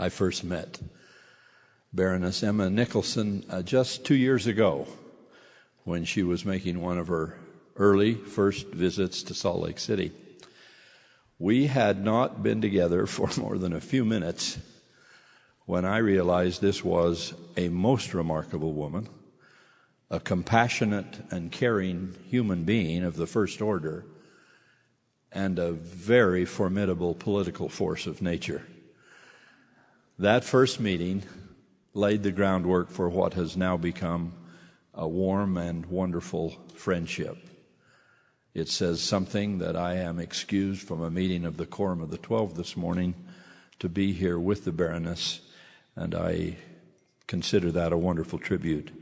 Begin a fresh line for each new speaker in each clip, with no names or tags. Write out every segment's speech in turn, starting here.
I first met Baroness Emma Nicholson just 2 years ago when she was making one of her early first visits to Salt Lake City. We had not been together for more than a few minutes when I realized this was a most remarkable woman, a compassionate and caring human being of the first order, and a very formidable political force of nature. That first meeting laid the groundwork for what has now become a warm and wonderful friendship. It says something that I am excused from a meeting of the Quorum of the 12 this morning to be here with the Baroness, and I consider that a wonderful tribute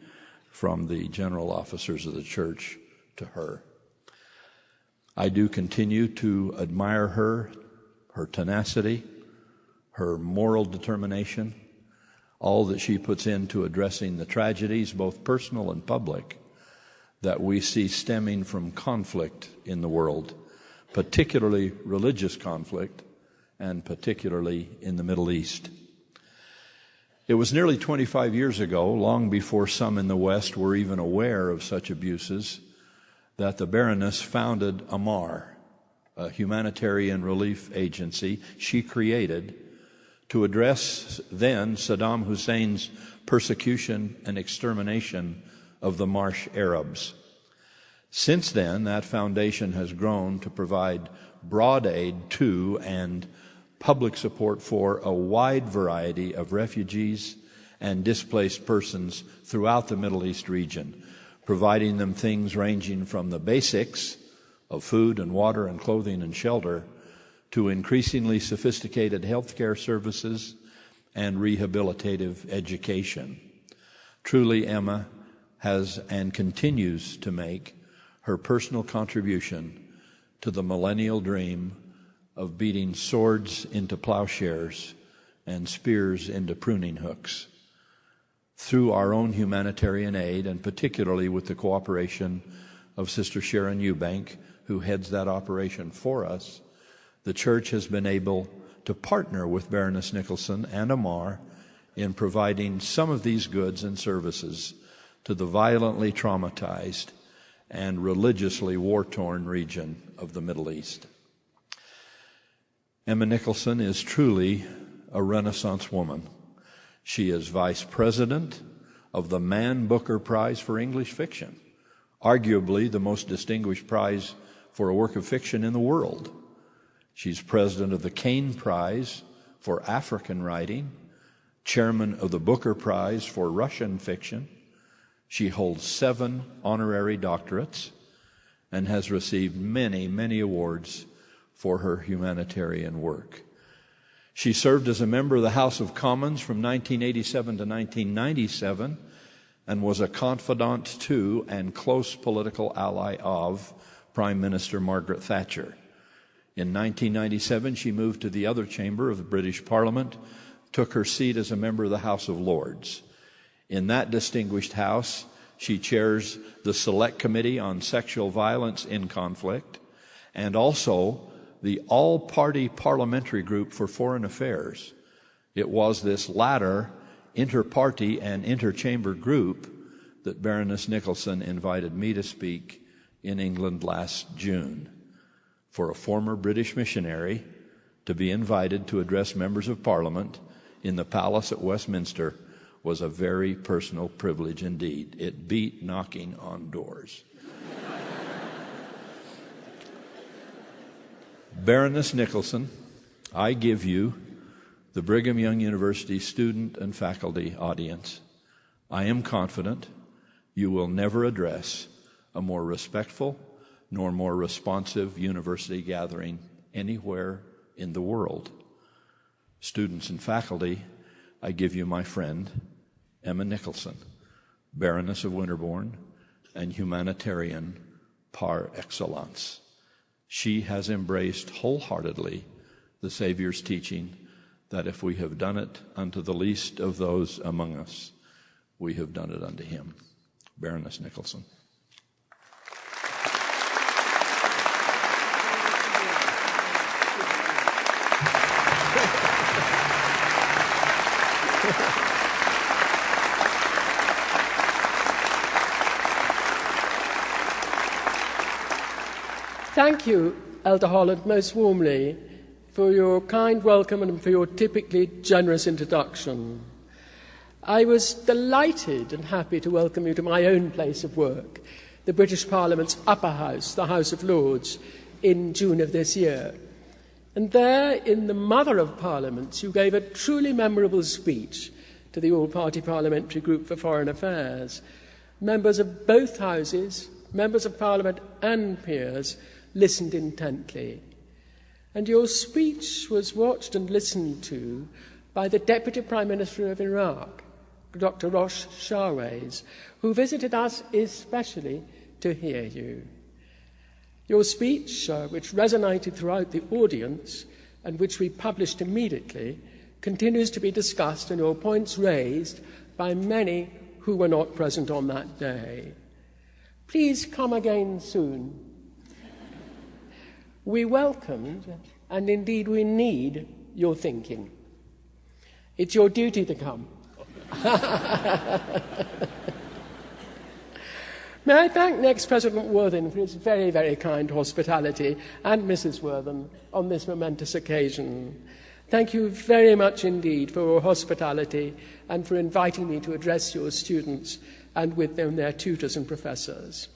from the general officers of the church to her. I do continue to admire her tenacity, her moral determination, all that she puts into addressing the tragedies, both personal and public, that we see stemming from conflict in the world, particularly religious conflict, and particularly in the Middle East. It was nearly 25 years ago, long before some in the West were even aware of such abuses, that the Baroness founded AMAR, a humanitarian relief agency she created to address then Saddam Hussein's persecution and extermination of the Marsh Arabs. Since then, that foundation has grown to provide broad aid to and public support for a wide variety of refugees and displaced persons throughout the Middle East region, providing them things ranging from the basics of food and water and clothing and shelter to increasingly sophisticated healthcare services and rehabilitative education. Truly, Emma has and continues to make her personal contribution to the millennial dream of beating swords into plowshares and spears into pruning hooks. Through our own humanitarian aid, and particularly with the cooperation of Sister Sharon Eubank, who heads that operation for us, the church has been able to partner with Baroness Nicholson and AMAR in providing some of these goods and services to the violently traumatized and religiously war-torn region of the Middle East. Emma Nicholson is truly a Renaissance woman. She is vice president of the Man Booker Prize for English Fiction, arguably the most distinguished prize for a work of fiction in the world. She's president of the Kane Prize for African Writing, chairman of the Booker Prize for Russian Fiction. She holds 7 honorary doctorates and has received many, many awards for her humanitarian work. She served as a member of the House of Commons from 1987 to 1997 and was a confidant to and close political ally of Prime Minister Margaret Thatcher. In 1997, she moved to the other chamber of the British Parliament, took her seat as a member of the House of Lords. In that distinguished house, she chairs the Select Committee on Sexual Violence in Conflict and also the All-Party Parliamentary Group for Foreign Affairs. It was this latter inter-party and inter-chamber group that Baroness Nicholson invited me to speak in England last June. For a former British missionary to be invited to address members of Parliament in the palace at Westminster was a very personal privilege indeed. It beat knocking on doors. Baroness Nicholson, I give you, the Brigham Young University student and faculty audience, I am confident you will never address a more respectful nor more responsive university gathering anywhere in the world. Students and faculty, I give you my friend, Emma Nicholson, Baroness of Winterbourne and humanitarian par excellence. She has embraced wholeheartedly the Savior's teaching that if we have done it unto the least of those among us, we have done it unto him. Baroness Nicholson.
Thank you, Elder Holland, most warmly for your kind welcome and for your typically generous introduction. I was delighted and happy to welcome you to my own place of work, the British Parliament's upper house, the House of Lords, in June of this year. And there, in the Mother of Parliaments, you gave a truly memorable speech to the All-Party Parliamentary Group for Foreign Affairs. Members of both houses, members of Parliament and peers, listened intently. And your speech was watched and listened to by the Deputy Prime Minister of Iraq, Dr. Rosh Shahwez, who visited us especially to hear you. Your speech, which resonated throughout the audience and which we published immediately, continues to be discussed and your points raised by many who were not present on that day. Please come again soon. We welcomed, and indeed we need, your thinking. It's your duty to come. May I thank next President Worthing for his very, very kind hospitality, and Mrs. Worthing on this momentous occasion. Thank you very much indeed for your hospitality and for inviting me to address your students and with them their tutors and professors.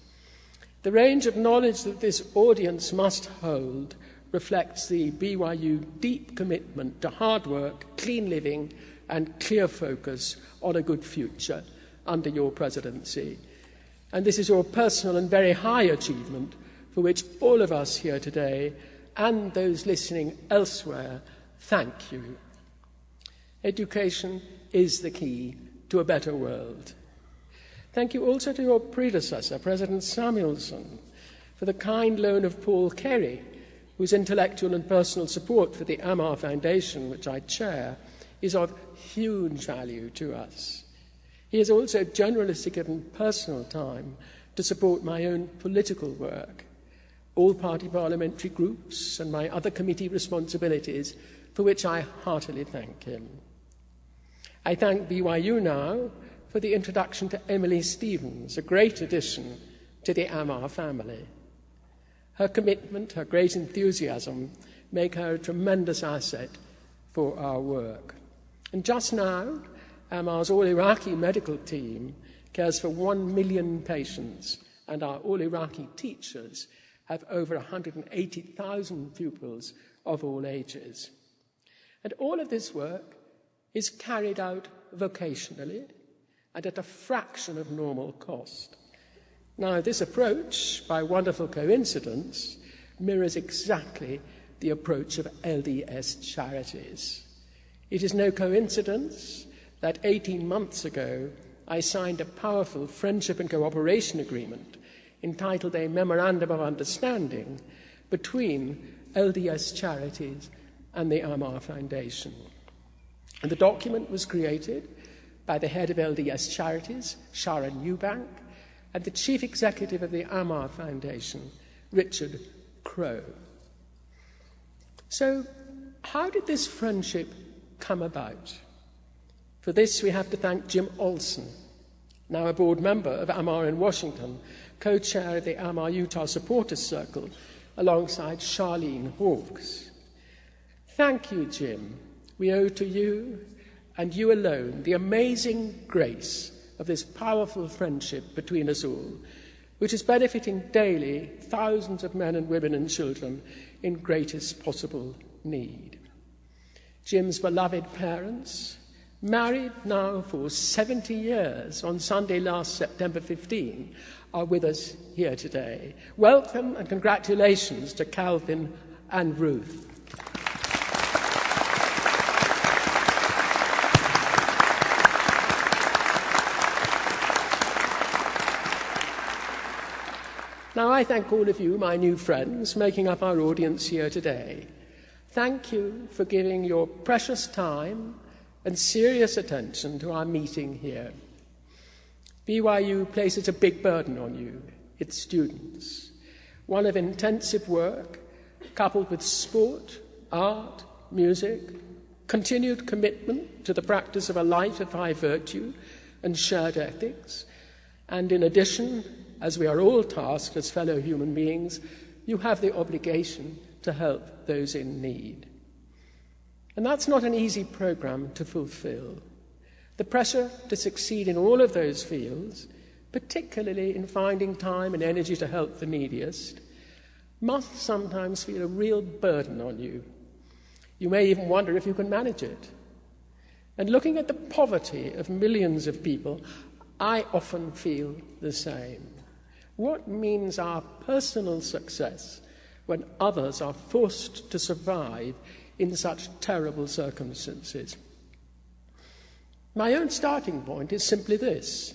The range of knowledge that this audience must hold reflects the BYU deep commitment to hard work, clean living, and clear focus on a good future under your presidency. And this is your personal and very high achievement for which all of us here today and those listening elsewhere thank you. Education is the key to a better world. Thank you also to your predecessor, President Samuelson, for the kind loan of Paul Kerry, whose intellectual and personal support for the Amar Foundation, which I chair, is of huge value to us. He has also generously given personal time to support my own political work, all-party parliamentary groups, and my other committee responsibilities, for which I heartily thank him. I thank BYU now for the introduction to Emily Stevens, a great addition to the Amar family. Her commitment, her great enthusiasm make her a tremendous asset for our work. And just now, Amar's all-Iraqi medical team cares for 1 million patients, and our all-Iraqi teachers have over 180,000 pupils of all ages. And all of this work is carried out vocationally and at a fraction of normal cost. Now, this approach, by wonderful coincidence, mirrors exactly the approach of LDS charities. It is no coincidence that 18 months ago I signed a powerful friendship and cooperation agreement entitled a Memorandum of Understanding between LDS charities and the Amar Foundation. And the document was created by the head of LDS Charities, Sharon Eubank, and the chief executive of the Amar Foundation, Richard Crow. So, how did this friendship come about? For this, we have to thank Jim Olson, now a board member of Amar in Washington, co-chair of the Amar Utah Supporters Circle, alongside Charlene Hawkes. Thank you, Jim. We owe to you, and you alone, the amazing grace of this powerful friendship between us all, which is benefiting daily thousands of men and women and children in greatest possible need. Jim's beloved parents, married now for 70 years on Sunday last September 15, are with us here today. Welcome and congratulations to Calvin and Ruth. Now, I thank all of you, my new friends, making up our audience here today. Thank you for giving your precious time and serious attention to our meeting here. BYU places a big burden on you, its students, one of intensive work, coupled with sport, art, music, continued commitment to the practice of a life of high virtue and shared ethics, and in addition, as we are all tasked as fellow human beings, you have the obligation to help those in need. And that's not an easy programme to fulfil. The pressure to succeed in all of those fields, particularly in finding time and energy to help the neediest, must sometimes feel a real burden on you. You may even wonder if you can manage it. And looking at the poverty of millions of people, I often feel the same. What means our personal success when others are forced to survive in such terrible circumstances? My own starting point is simply this.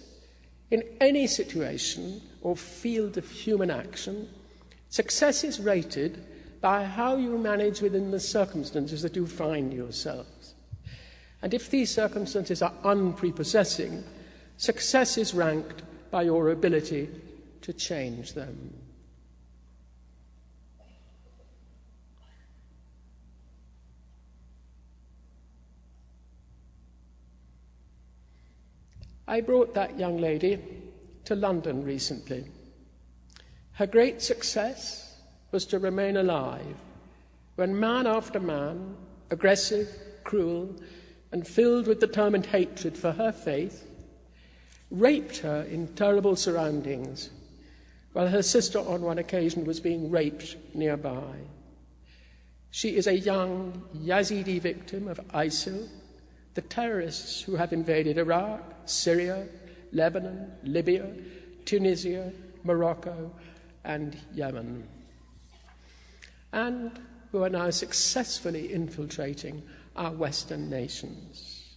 In any situation or field of human action, success is rated by how you manage within the circumstances that you find yourselves. And if these circumstances are unprepossessing, success is ranked by your ability to change them. I brought that young lady to London recently. Her great success was to remain alive when man after man, aggressive, cruel, and filled with determined hatred for her faith, raped her in terrible surroundings, while her sister on one occasion was being raped nearby. She is a young Yazidi victim of ISIL, the terrorists who have invaded Iraq, Syria, Lebanon, Libya, Tunisia, Morocco, and Yemen, and who are now successfully infiltrating our Western nations.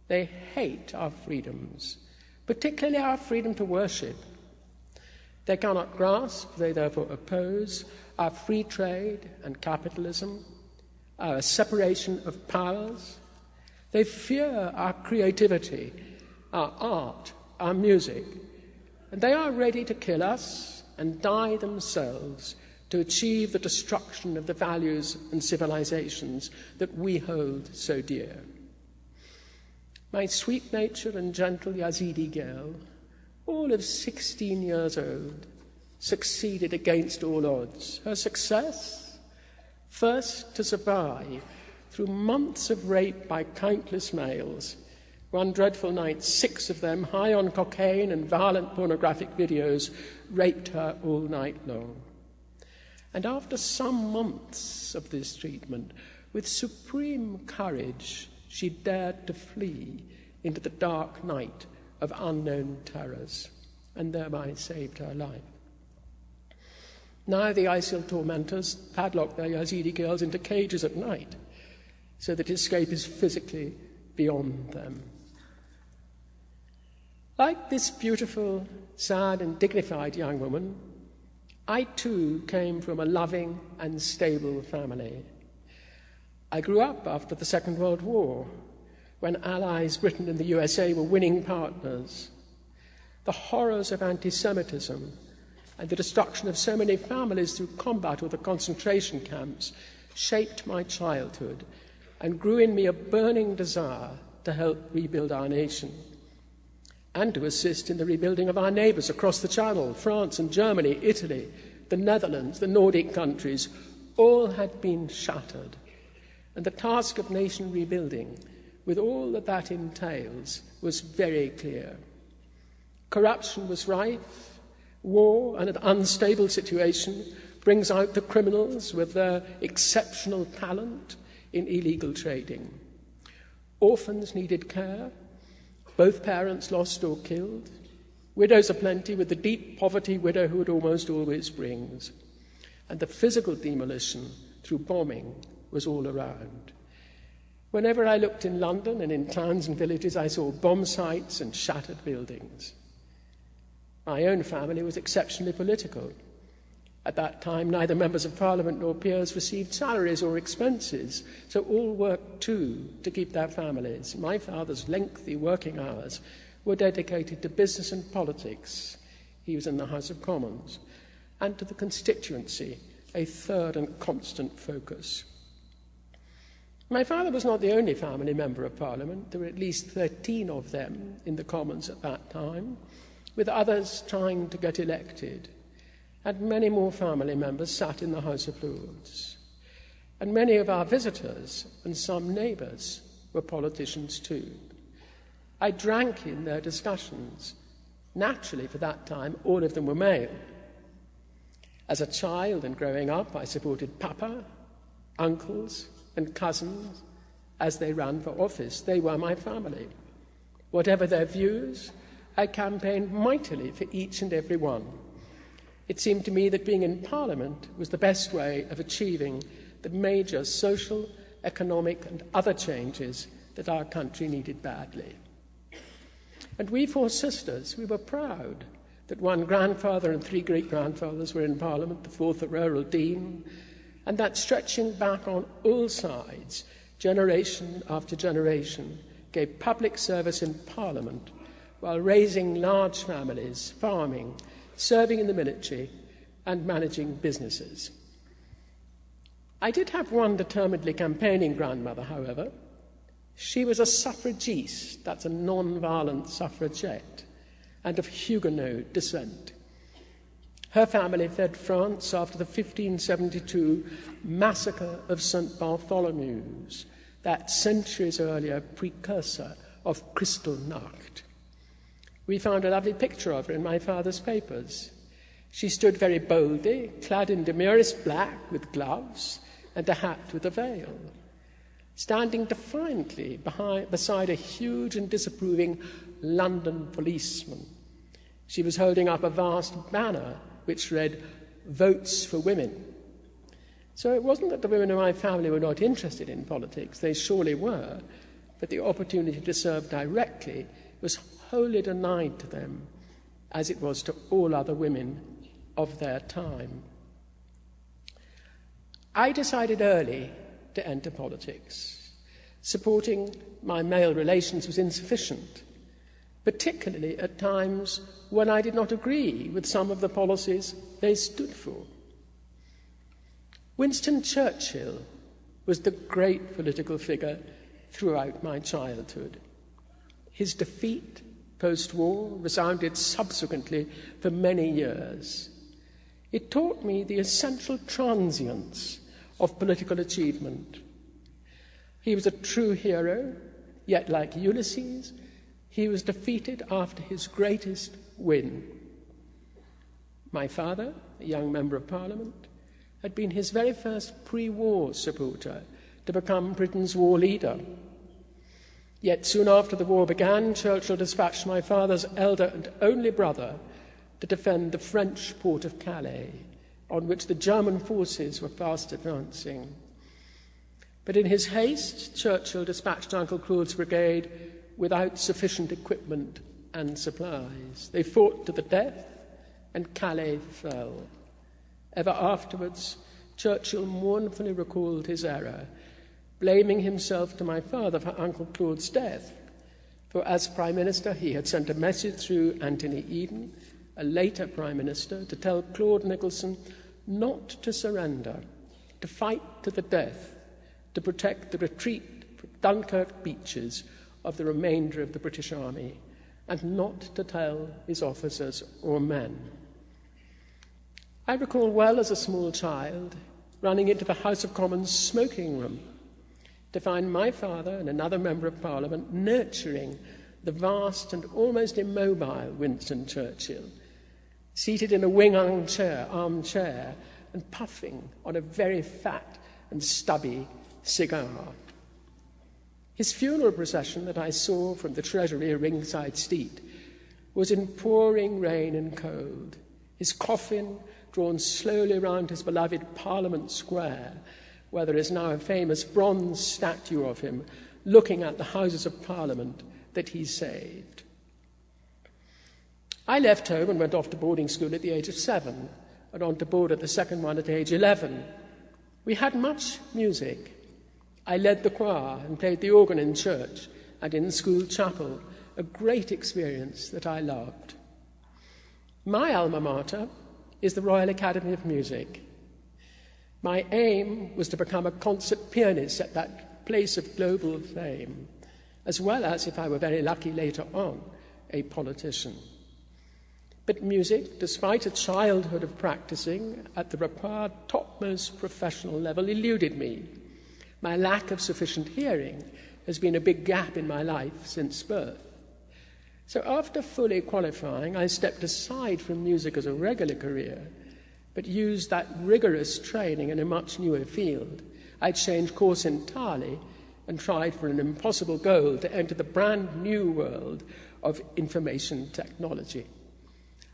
They hate our freedoms, particularly our freedom to worship. They cannot grasp, they therefore oppose, our free trade and capitalism, our separation of powers. They fear our creativity, our art, our music, and they are ready to kill us and die themselves to achieve the destruction of the values and civilizations that we hold so dear. My sweet-natured and gentle Yazidi girl, all of 16 years old, succeeded against all odds. Her success? First, to survive through months of rape by countless males. One dreadful night, 6 of them, high on cocaine and violent pornographic videos, raped her all night long. And after some months of this treatment, with supreme courage, she dared to flee into the dark night of unknown terrors, and thereby saved her life. Now the ISIL tormentors padlock their Yazidi girls into cages at night, so that escape is physically beyond them. Like this beautiful, sad, and dignified young woman, I too came from a loving and stable family. I grew up after the Second World War, when Allies Britain and the USA were winning partners. The horrors of anti-Semitism and the destruction of so many families through combat or the concentration camps shaped my childhood and grew in me a burning desire to help rebuild our nation and to assist in the rebuilding of our neighbours across the Channel. France and Germany, Italy, the Netherlands, the Nordic countries, all had been shattered. And the task of nation rebuilding, with all that that entails, was very clear. Corruption was rife. War and an unstable situation brings out the criminals with their exceptional talent in illegal trading. Orphans needed care. Both parents lost or killed. Widows aplenty, with the deep poverty widowhood almost always brings. And the physical demolition through bombing was all around. Whenever I looked in London and in towns and villages, I saw bomb sites and shattered buildings. My own family was exceptionally political. At that time, neither members of Parliament nor peers received salaries or expenses, so all worked too to keep their families. My father's lengthy working hours were dedicated to business and politics. He was in the House of Commons, and to the constituency, a third and constant focus. My father was not the only family member of Parliament. There were at least 13 of them in the Commons at that time, with others trying to get elected. and many more family members sat in the House of Lords. And many of our visitors and some neighbours were politicians too. I drank in their discussions. Naturally, for that time, all of them were male. As a child and growing up, I supported Papa, uncles, and cousins as they ran for office. They were my family. Whatever their views, I campaigned mightily for each and every one. It seemed to me that being in Parliament was the best way of achieving the major social, economic, and other changes that our country needed badly. And we four sisters, we were proud that one grandfather and three great-grandfathers were in Parliament, the fourth a rural dean, and that stretching back on all sides, generation after generation, gave public service in Parliament while raising large families, farming, serving in the military, and managing businesses. I did have one determinedly campaigning grandmother, however. She was a suffragiste, that's a non-violent suffragette, and of Huguenot descent. Her family fled France after the 1572 massacre of St. Bartholomew's, that centuries earlier precursor of Kristallnacht. We found a lovely picture of her in my father's papers. She stood very boldly, clad in demurest black with gloves and a hat with a veil, standing defiantly beside a huge and disapproving London policeman. She was holding up a vast banner which read, "Votes for Women." So it wasn't that the women in my family were not interested in politics, they surely were, but the opportunity to serve directly was wholly denied to them, as it was to all other women of their time. I decided early to enter politics. Supporting my male relations was insufficient, particularly at times when I did not agree with some of the policies they stood for. Winston Churchill was the great political figure throughout my childhood. His defeat post-war resounded subsequently for many years. It taught me the essential transience of political achievement. He was a true hero, yet like Ulysses, he was defeated after his greatest win. My father, a young Member of Parliament, had been his very first pre-war supporter to become Britain's war leader. Yet soon after the war began, Churchill dispatched my father's elder and only brother to defend the French port of Calais, on which the German forces were fast advancing. But in his haste, Churchill dispatched Uncle Claude's brigade without sufficient equipment and supplies. They fought to the death, and Calais fell. Ever afterwards, Churchill mournfully recalled his error, blaming himself to my father for Uncle Claude's death, for as Prime Minister he had sent a message through Anthony Eden, a later Prime Minister, to tell Claude Nicholson not to surrender, to fight to the death, to protect the retreat from Dunkirk beaches of the remainder of the British Army, and not to tell his officers or men. I recall well as a small child running into the House of Commons smoking room to find my father and another Member of Parliament nurturing the vast and almost immobile Winston Churchill, seated in a wing armchair and puffing on a very fat and stubby cigar. His funeral procession that I saw from the Treasury ringside seat was in pouring rain and cold, his coffin drawn slowly round his beloved Parliament Square, where there is now a famous bronze statue of him looking at the Houses of Parliament that he saved. I left home and went off to boarding school at the age of 7, and on to board at the second one at age 11. We had much music. I led the choir and played the organ in church and in school chapel, a great experience that I loved. My alma mater is the Royal Academy of Music. My aim was to become a concert pianist at that place of global fame, as well as, if I were very lucky later on, a politician. But music, despite a childhood of practicing at the required topmost professional level, eluded me. My lack of sufficient hearing has been a big gap in my life since birth. So after fully qualifying, I stepped aside from music as a regular career, but used that rigorous training in a much newer field. I changed course entirely and tried for an impossible goal to enter the brand new world of information technology.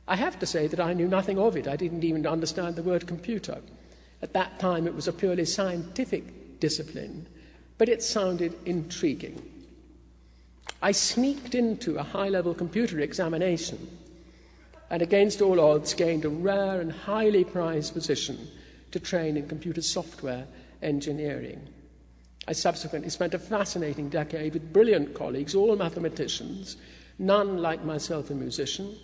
I have to say that I knew nothing of it. I didn't even understand the word computer. At that time, it was a purely scientific discipline, but it sounded intriguing. I sneaked into a high-level computer examination and against all odds gained a rare and highly prized position to train in computer software engineering. I subsequently spent a fascinating decade with brilliant colleagues, all mathematicians, none like myself a musician,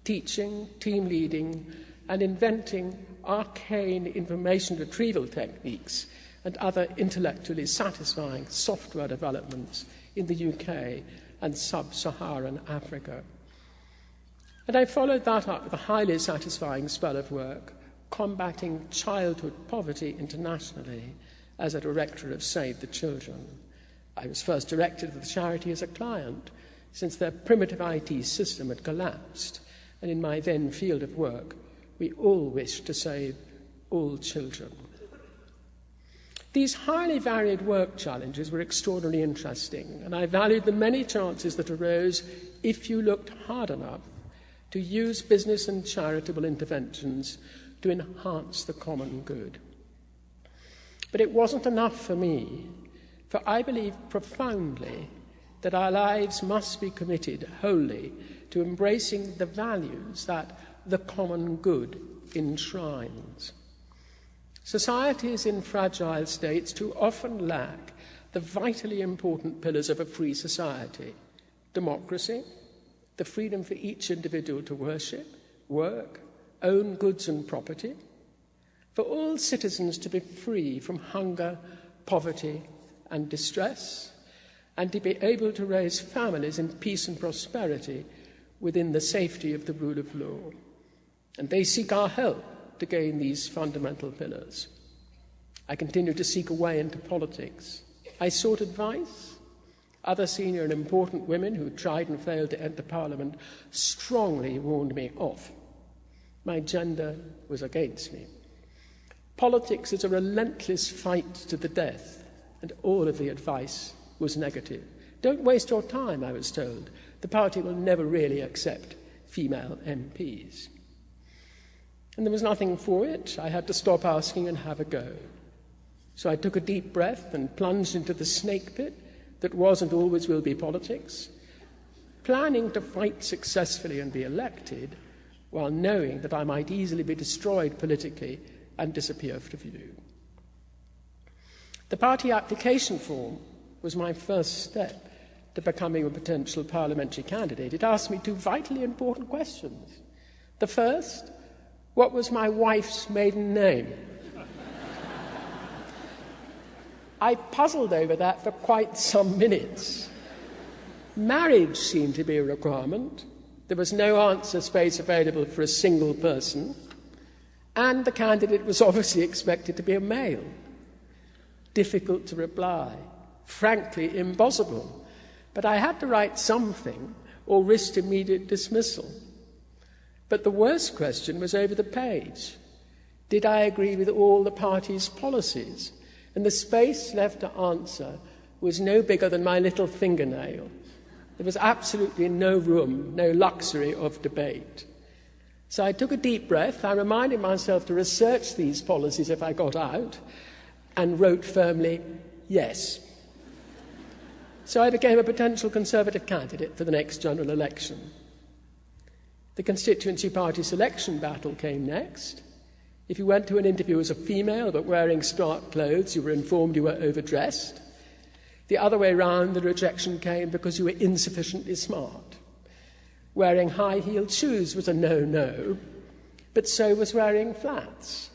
teaching, team leading, and inventing arcane information retrieval techniques and other intellectually satisfying software developments in the UK and sub-Saharan Africa. And I followed that up with a highly satisfying spell of work combating childhood poverty internationally as a director of Save the Children. I was first directed of the charity as a client, since their primitive IT system had collapsed, and in my then field of work, we all wished to save all children. These highly varied work challenges were extraordinarily interesting, and I valued the many chances that arose, if you looked hard enough, to use business and charitable interventions to enhance the common good. But it wasn't enough for me, for I believe profoundly that our lives must be committed wholly to embracing the values that the common good enshrines. Societies in fragile states too often lack the vitally important pillars of a free society: democracy, the freedom for each individual to worship, work, own goods and property, for all citizens to be free from hunger, poverty, and distress, and to be able to raise families in peace and prosperity within the safety of the rule of law. And they seek our help to gain these fundamental pillars. I continued to seek a way into politics. I sought advice. Other senior and important women who tried and failed to enter Parliament strongly warned me off. My gender was against me. Politics is a relentless fight to the death, and all of the advice was negative. Don't waste your time, I was told. The party will never really accept female MPs. And there was nothing for it. I had to stop asking and have a go. So I took a deep breath and plunged into the snake pit that was and always will be politics, planning to fight successfully and be elected, while knowing that I might easily be destroyed politically and disappear from view. The party application form was my first step to becoming a potential parliamentary candidate. It asked me two vitally important questions. The first, what was my wife's maiden name? I puzzled over that for quite some minutes. Marriage seemed to be a requirement. There was no answer space available for a single person, and the candidate was obviously expected to be a male. Difficult to reply, frankly impossible, but I had to write something or risk immediate dismissal. But the worst question was over the page. Did I agree with all the party's policies? And the space left to answer was no bigger than my little fingernail. There was absolutely no room, no luxury of debate. So I took a deep breath. I reminded myself to research these policies if I got out, and wrote firmly, yes. So I became a potential Conservative candidate for the next general election. The constituency party selection battle came next. If you went to an interview as a female but wearing smart clothes, you were informed you were overdressed. The other way round, the rejection came because you were insufficiently smart. Wearing high-heeled shoes was a no-no, but so was wearing flats.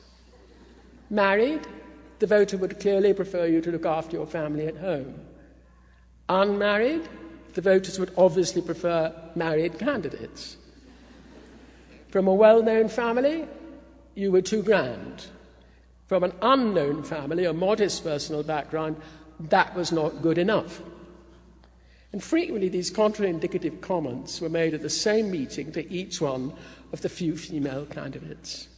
Married, the voter would clearly prefer you to look after your family at home. Unmarried, the voters would obviously prefer married candidates. From a well-known family, you were too grand. From an unknown family, a modest personal background, that was not good enough. And frequently these contraindicative comments were made at the same meeting to each one of the few female candidates.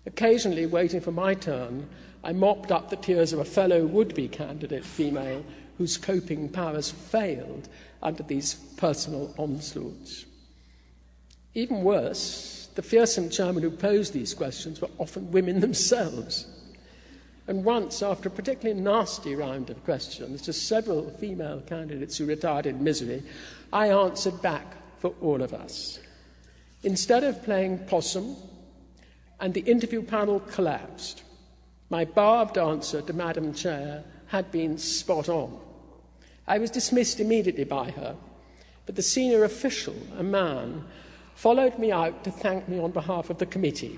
Occasionally, waiting for my turn, I mopped up the tears of a fellow would-be candidate female whose coping powers failed under these personal onslaughts. Even worse, the fearsome chairmen who posed these questions were often women themselves. And once, after a particularly nasty round of questions to several female candidates who retired in misery, I answered back for all of us. Instead of playing possum, and the interview panel collapsed, my barbed answer to Madam Chair had been spot on. I was dismissed immediately by her, but the senior official, a man, followed me out to thank me on behalf of the committee.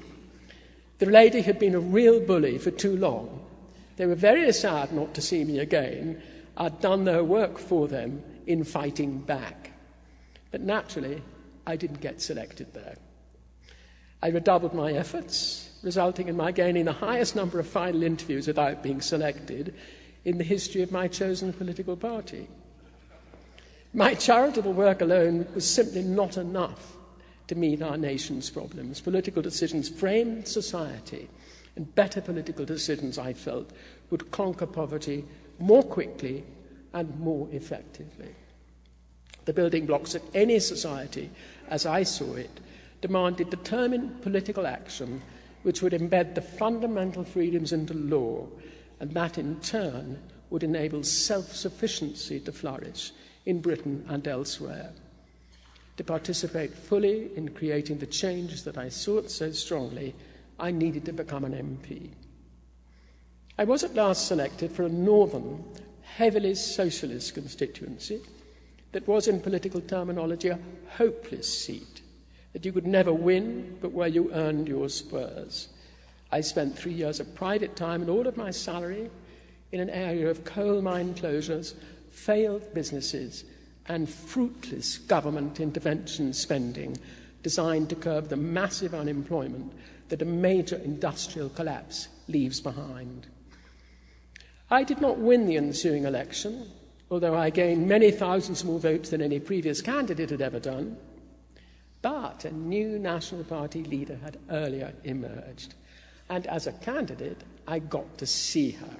The lady had been a real bully for too long. They were very sad not to see me again. I'd done their work for them in fighting back. But naturally, I didn't get selected there. I redoubled my efforts, resulting in my gaining the highest number of final interviews without being selected in the history of my chosen political party. My charitable work alone was simply not enough to meet our nation's problems. Political decisions framed society, and better political decisions, I felt, would conquer poverty more quickly and more effectively. The building blocks of any society, as I saw it, demanded determined political action which would embed the fundamental freedoms into law, and that in turn would enable self-sufficiency to flourish in Britain and elsewhere. To participate fully in creating the changes that I sought so strongly, I needed to become an MP. I was at last selected for a northern, heavily socialist constituency that was, in political terminology, a hopeless seat, that you could never win, but where you earned your spurs. I spent 3 years of private time and all of my salary in an area of coal mine closures, failed businesses, and fruitless government intervention spending designed to curb the massive unemployment that a major industrial collapse leaves behind. I did not win the ensuing election, although I gained many thousands more votes than any previous candidate had ever done. But a new National Party leader had earlier emerged, and as a candidate, I got to see her.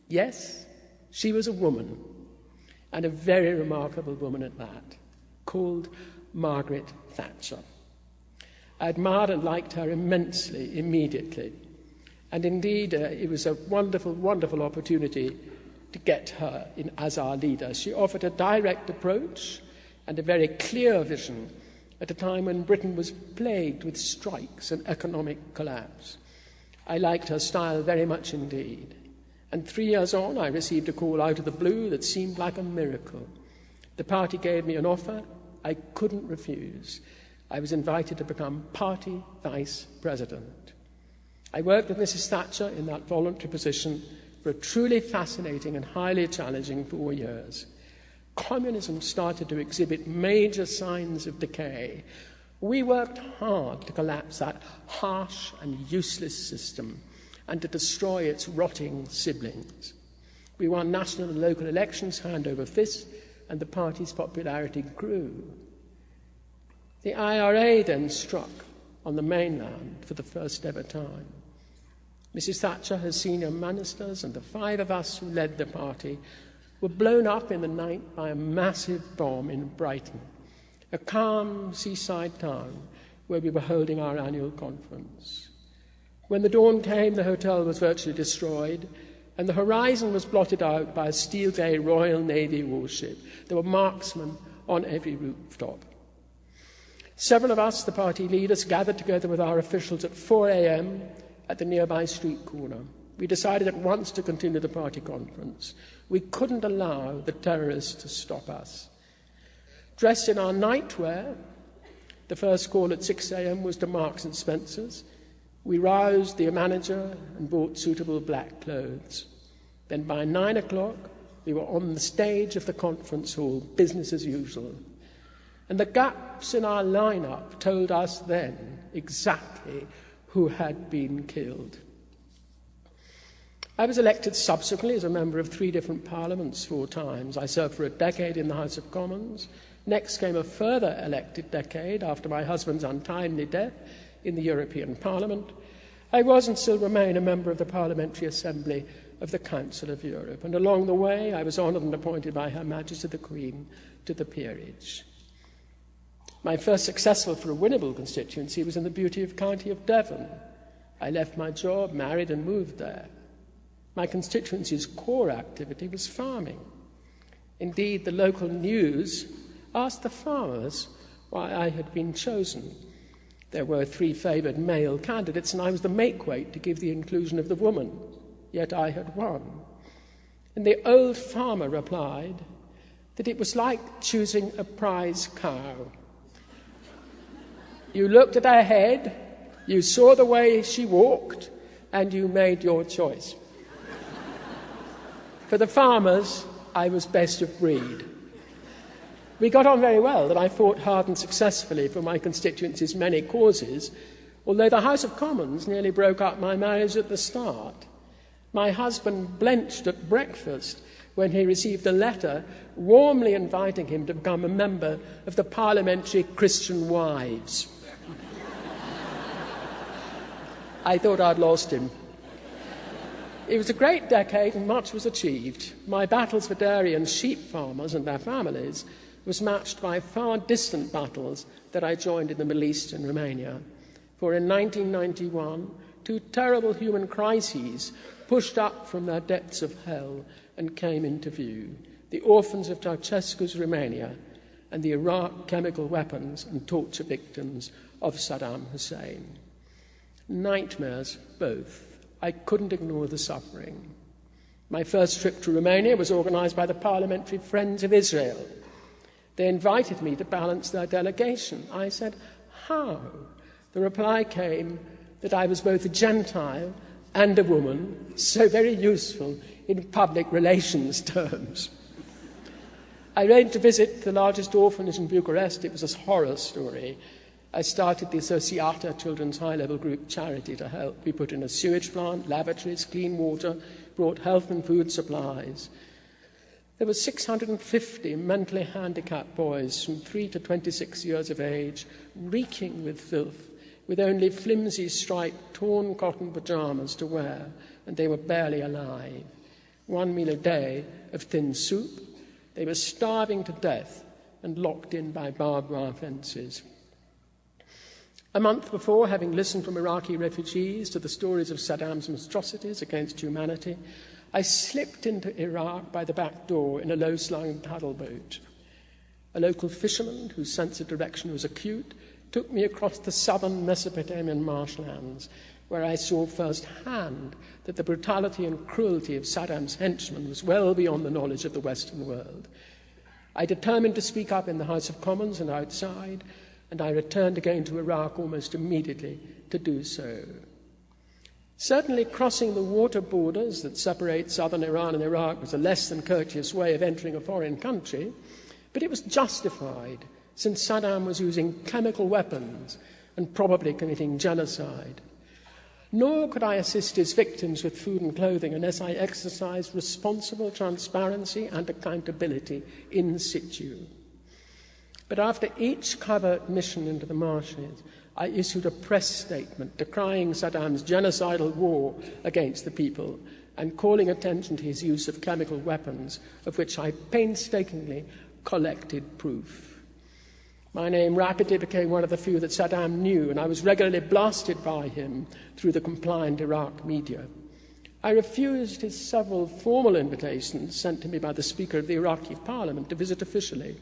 Yes, she was a woman, and a very remarkable woman at that, called Margaret Thatcher. I admired and liked her immensely immediately, and indeed it was a wonderful, wonderful opportunity to get her in as our leader. She offered a direct approach and a very clear vision at a time when Britain was plagued with strikes and economic collapse. I liked her style very much indeed. And 3 years on, I received a call out of the blue that seemed like a miracle. The party gave me an offer I couldn't refuse. I was invited to become party vice president. I worked with Mrs. Thatcher in that voluntary position for a truly fascinating and highly challenging 4 years. Communism started to exhibit major signs of decay. We worked hard to collapse that harsh and useless system and to destroy its rotting siblings. We won national and local elections hand over fist, and the party's popularity grew. The IRA then struck on the mainland for the first ever time. Mrs. Thatcher, her senior ministers, and the 5 of us who led the party were blown up in the night by a massive bomb in Brighton, a calm seaside town where we were holding our annual conference. When the dawn came, the hotel was virtually destroyed, and the horizon was blotted out by a steel grey Royal Navy warship. There were marksmen on every rooftop. Several of us, the party leaders, gathered together with our officials at 4 a.m. at the nearby street corner. We decided at once to continue the party conference. We couldn't allow the terrorists to stop us. Dressed in our nightwear, the first call at 6 a.m. was to Marks and Spencer's. We roused the manager and bought suitable black clothes. Then by 9 o'clock, we were on the stage of the conference hall, business as usual. And the gaps in our lineup told us then exactly who had been killed. I was elected subsequently as a member of 3 different parliaments 4 times. I served for a decade in the House of Commons. Next came a further elected decade after my husband's untimely death in the European Parliament. I was and still remain a member of the Parliamentary Assembly of the Council of Europe, and along the way I was honoured and appointed by Her Majesty the Queen to the peerage. My first successful for a winnable constituency was in the beauty county of Devon. I left my job, married and moved there. My constituency's core activity was farming. Indeed, the local news asked the farmers why I had been chosen. There were 3 favoured male candidates, and I was the make-weight to give the inclusion of the woman. Yet I had won. And the old farmer replied that it was like choosing a prize cow. You looked at her head, you saw the way she walked, and you made your choice. For the farmers, I was best of breed. We got on very well, and I fought hard and successfully for my constituency's many causes, although the House of Commons nearly broke up my marriage at the start. My husband blenched at breakfast when he received a letter warmly inviting him to become a member of the Parliamentary Christian Wives. I thought I'd lost him. It was a great decade and much was achieved. My battles for dairy and sheep farmers and their families was matched by far distant battles that I joined in the Middle East and Romania. For in 1991, 2 terrible human crises pushed up from their depths of hell and came into view: the orphans of Ceausescu's Romania and the Iraq chemical weapons and torture victims of Saddam Hussein. Nightmares, both. I couldn't ignore the suffering. My first trip to Romania was organised by the Parliamentary Friends of Israel. They invited me to balance their delegation. I said, how? The reply came that I was both a Gentile and a woman, so very useful in public relations terms. I arranged to visit the largest orphanage in Bucharest. It was a horror story. I started the Associata Children's High-Level Group charity to help. We put in a sewage plant, lavatories, clean water, brought health and food supplies. There were 650 mentally handicapped boys from 3 to 26 years of age, reeking with filth, with only flimsy striped, torn cotton pyjamas to wear, and they were barely alive. 1 meal a day of thin soup. They were starving to death and locked in by barbed wire fences. A month before, having listened from Iraqi refugees to the stories of Saddam's atrocities against humanity, I slipped into Iraq by the back door in a low-slung paddle boat. A local fisherman, whose sense of direction was acute, took me across the southern Mesopotamian marshlands, where I saw firsthand that the brutality and cruelty of Saddam's henchmen was well beyond the knowledge of the Western world. I determined to speak up in the House of Commons and outside, and I returned again to Iraq almost immediately to do so. Certainly crossing the water borders that separate southern Iran and Iraq was a less than courteous way of entering a foreign country, but it was justified since Saddam was using chemical weapons and probably committing genocide. Nor could I assist his victims with food and clothing unless I exercised responsible transparency and accountability in situ. But after each covert mission into the marshes, I issued a press statement decrying Saddam's genocidal war against the people and calling attention to his use of chemical weapons, of which I painstakingly collected proof. My name rapidly became one of the few that Saddam knew, and I was regularly blasted by him through the compliant Iraq media. I refused his several formal invitations sent to me by the Speaker of the Iraqi Parliament to visit officially,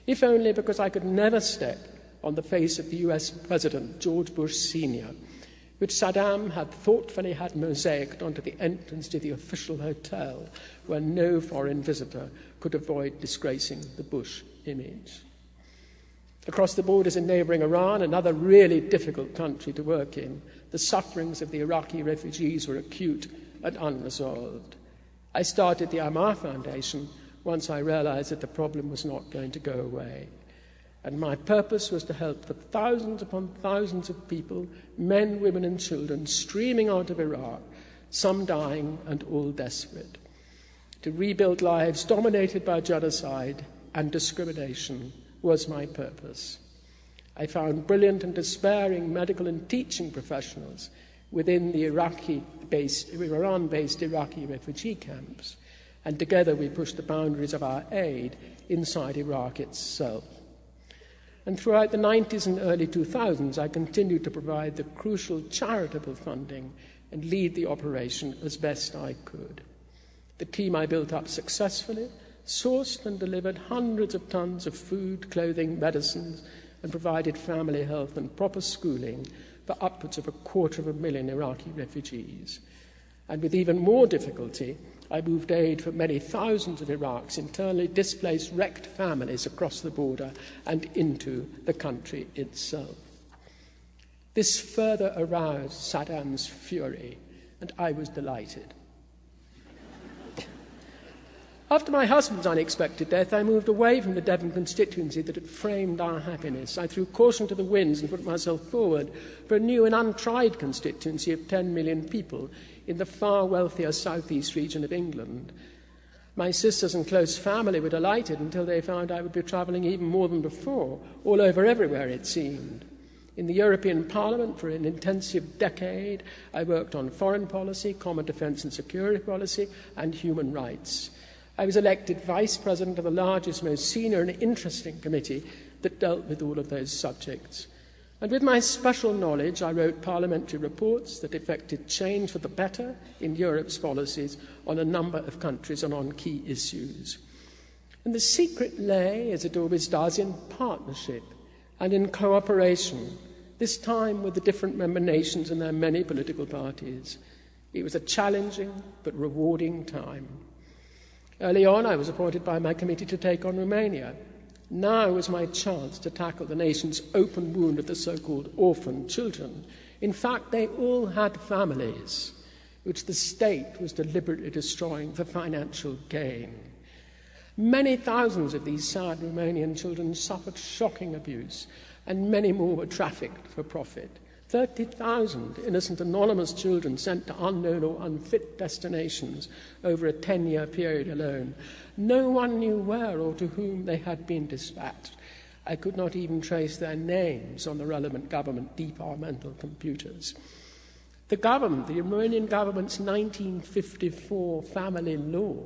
if only because I could never step on the face of the US President, George Bush Sr., which Saddam had thoughtfully had mosaicked onto the entrance to the official hotel, where no foreign visitor could avoid disgracing the Bush image. Across the borders in neighbouring Iran, another really difficult country to work in, the sufferings of the Iraqi refugees were acute and unresolved. I started the Ammar Foundation once I realised that the problem was not going to go away. and my purpose was to help the thousands upon thousands of people, men, women and children, streaming out of Iraq, some dying and all desperate, to rebuild lives dominated by genocide and discrimination was my purpose. I found brilliant and despairing medical and teaching professionals within the Iran-based Iraqi refugee camps, and together we pushed the boundaries of our aid inside Iraq itself. And throughout the 90s and early 2000s, I continued to provide the crucial charitable funding and lead the operation as best I could. The team I built up successfully sourced and delivered hundreds of tons of food, clothing, medicines, and provided family health and proper schooling for upwards of 250,000 Iraqi refugees. And with even more difficulty, I moved aid for many thousands of Iraq's internally displaced, wrecked families across the border and into the country itself. This further aroused Saddam's fury, and I was delighted. After my husband's unexpected death, I moved away from the Devon constituency that had framed our happiness. I threw caution to the winds and put myself forward for a new and untried constituency of 10 million people in the far wealthier southeast region of England. My sisters and close family were delighted until they found I would be travelling even more than before, all over everywhere it seemed. In the European Parliament for an intensive decade, I worked on foreign policy, common defence and security policy, and human rights. I was elected Vice President of the largest, most senior and interesting committee that dealt with all of those subjects. And with my special knowledge, I wrote parliamentary reports that effected change for the better in Europe's policies on a number of countries and on key issues. And the secret lay, as it always does, in partnership and in cooperation, this time with the different member nations and their many political parties. It was a challenging but rewarding time. Early on, I was appointed by my committee to take on Romania. Now was my chance to tackle the nation's open wound of the so-called orphan children. In fact, they all had families, which the state was deliberately destroying for financial gain. Many thousands of these sad Romanian children suffered shocking abuse, and many more were trafficked for profit. 30,000 innocent anonymous children sent to unknown or unfit destinations over a 10-year period alone. No one knew where or to whom they had been dispatched. I could not even trace their names on the relevant government departmental computers. The Romanian government's 1954 family law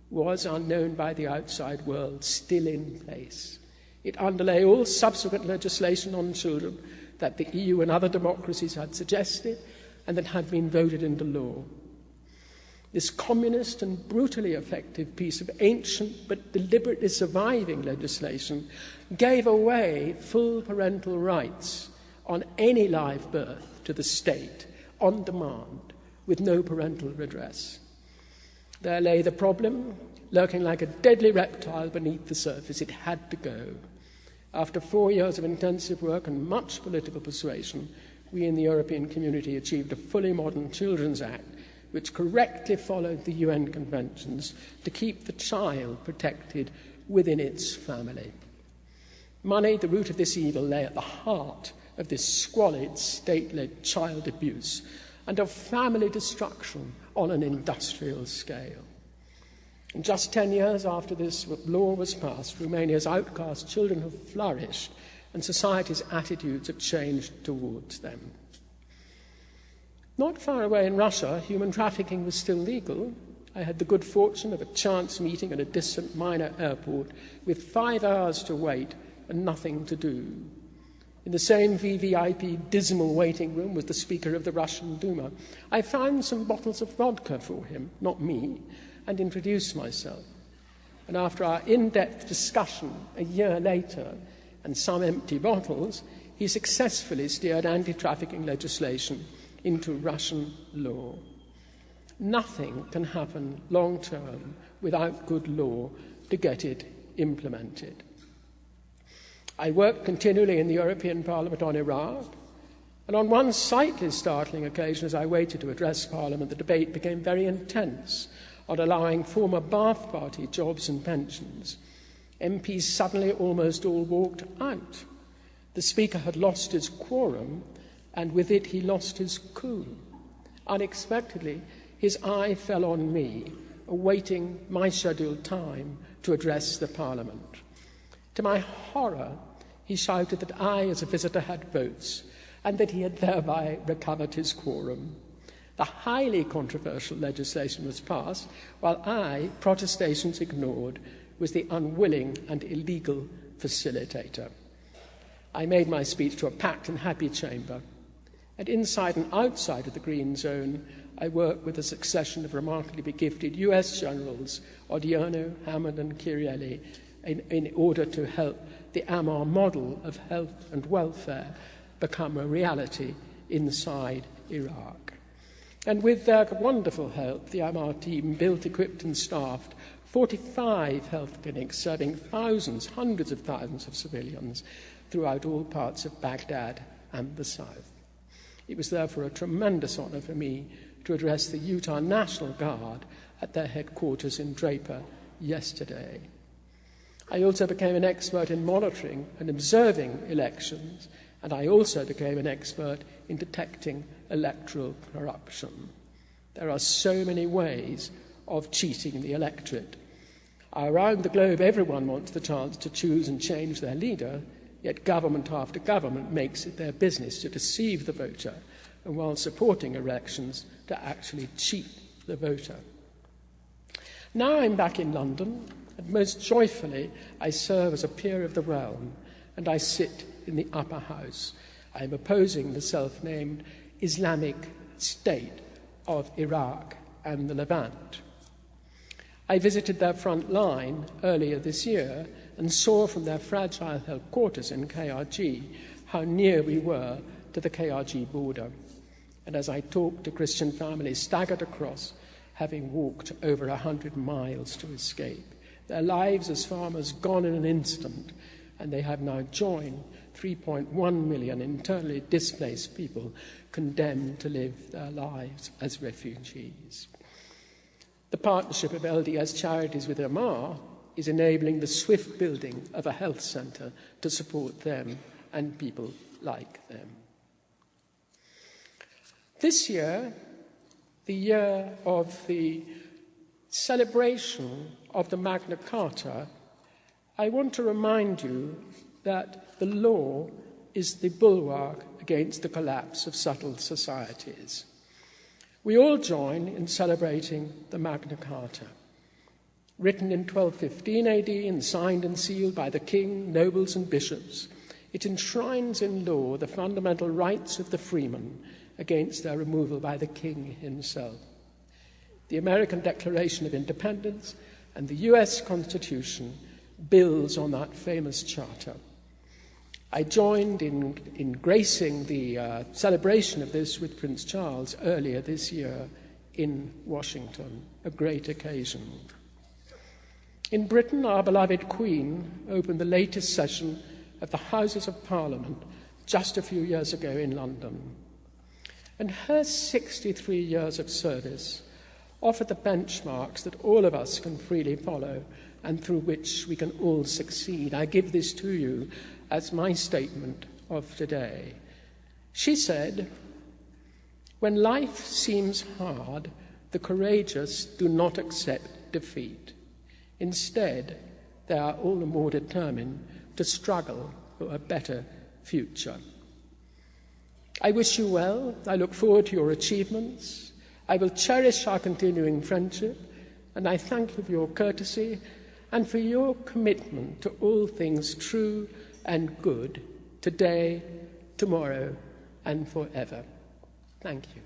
was, unknown by the outside world, still in place. It underlay all subsequent legislation on children that the EU and other democracies had suggested and that had been voted into law. This communist and brutally effective piece of ancient but deliberately surviving legislation gave away full parental rights on any live birth to the state on demand with no parental redress. There lay the problem, lurking like a deadly reptile beneath the surface. It had to go. After 4 years of intensive work and much political persuasion, we in the European community achieved a fully modern Children's Act, which correctly followed the UN conventions to keep the child protected within its family. Money, the root of this evil, lay at the heart of this squalid, state-led child abuse and of family destruction on an industrial scale. And just 10 years after this law was passed, Romania's outcast children have flourished and society's attitudes have changed towards them. Not far away in Russia, human trafficking was still legal. I had the good fortune of a chance meeting at a distant minor airport with 5 hours to wait and nothing to do. In the same VVIP dismal waiting room was the Speaker of the Russian Duma. I found some bottles of vodka for him, not me, and introduced myself. And after our in-depth discussion a year later and some empty bottles, he successfully steered anti-trafficking legislation into Russian law. Nothing can happen long-term without good law to get it implemented. I worked continually in the European Parliament on Iraq, and on one slightly startling occasion, as I waited to address Parliament, the debate became very intense on allowing former Ba'ath Party jobs and pensions. MPs suddenly almost all walked out. The Speaker had lost his quorum, and with it he lost his cool. Unexpectedly, his eye fell on me, awaiting my scheduled time to address the Parliament. To my horror, he shouted that I, as a visitor, had votes, and that he had thereby recovered his quorum. The highly controversial legislation was passed, while I, protestations ignored, was the unwilling and illegal facilitator. I made my speech to a packed and happy chamber, and inside and outside of the Green Zone, I worked with a succession of remarkably gifted US generals, Odierno, Hammond and Kirielli, in order to help the Ammar model of health and welfare become a reality inside Iraq. And with their wonderful help, the Ammar team built, equipped and staffed 45 health clinics serving thousands, hundreds of thousands of civilians throughout all parts of Baghdad and the south. It was therefore a tremendous honour for me to address the Utah National Guard at their headquarters in Draper yesterday. I also became an expert in monitoring and observing elections, and I also became an expert in detecting electoral corruption. There are so many ways of cheating the electorate. Around the globe, everyone wants the chance to choose and change their leader, yet government after government makes it their business to deceive the voter, and while supporting elections, to actually cheat the voter. Now I'm back in London, and most joyfully I serve as a peer of the realm, and I sit in the upper house. I am opposing the self-named Islamic State of Iraq and the Levant. I visited their front line earlier this year and saw from their fragile headquarters in KRG how near we were to the KRG border. And as I talked to Christian families staggered across, having walked over 100 miles to escape, their lives as farmers gone in an instant, and they have now joined 3.1 million internally displaced people condemned to live their lives as refugees. The partnership of LDS Charities with Ammar is enabling the swift building of a health centre to support them and people like them. This year, the year of the celebration of the Magna Carta, I want to remind you that the law is the bulwark against the collapse of subtle societies. We all join in celebrating the Magna Carta. Written in 1215 AD and signed and sealed by the king, nobles and bishops, it enshrines in law the fundamental rights of the freeman against their removal by the king himself. The American Declaration of Independence and the US Constitution builds on that famous charter. I joined in gracing the celebration of this with Prince Charles earlier this year in Washington, a great occasion. In Britain, our beloved Queen opened the latest session of the Houses of Parliament just a few years ago in London. And her 63 years of service offered the benchmarks that all of us can freely follow and through which we can all succeed. I give this to you as my statement of today. She said, "When life seems hard, the courageous do not accept defeat. Instead, they are all the more determined to struggle for a better future." I wish you well. I look forward to your achievements. I will cherish our continuing friendship, and I thank you for your courtesy and for your commitment to all things true and good, today, tomorrow, and forever. Thank you.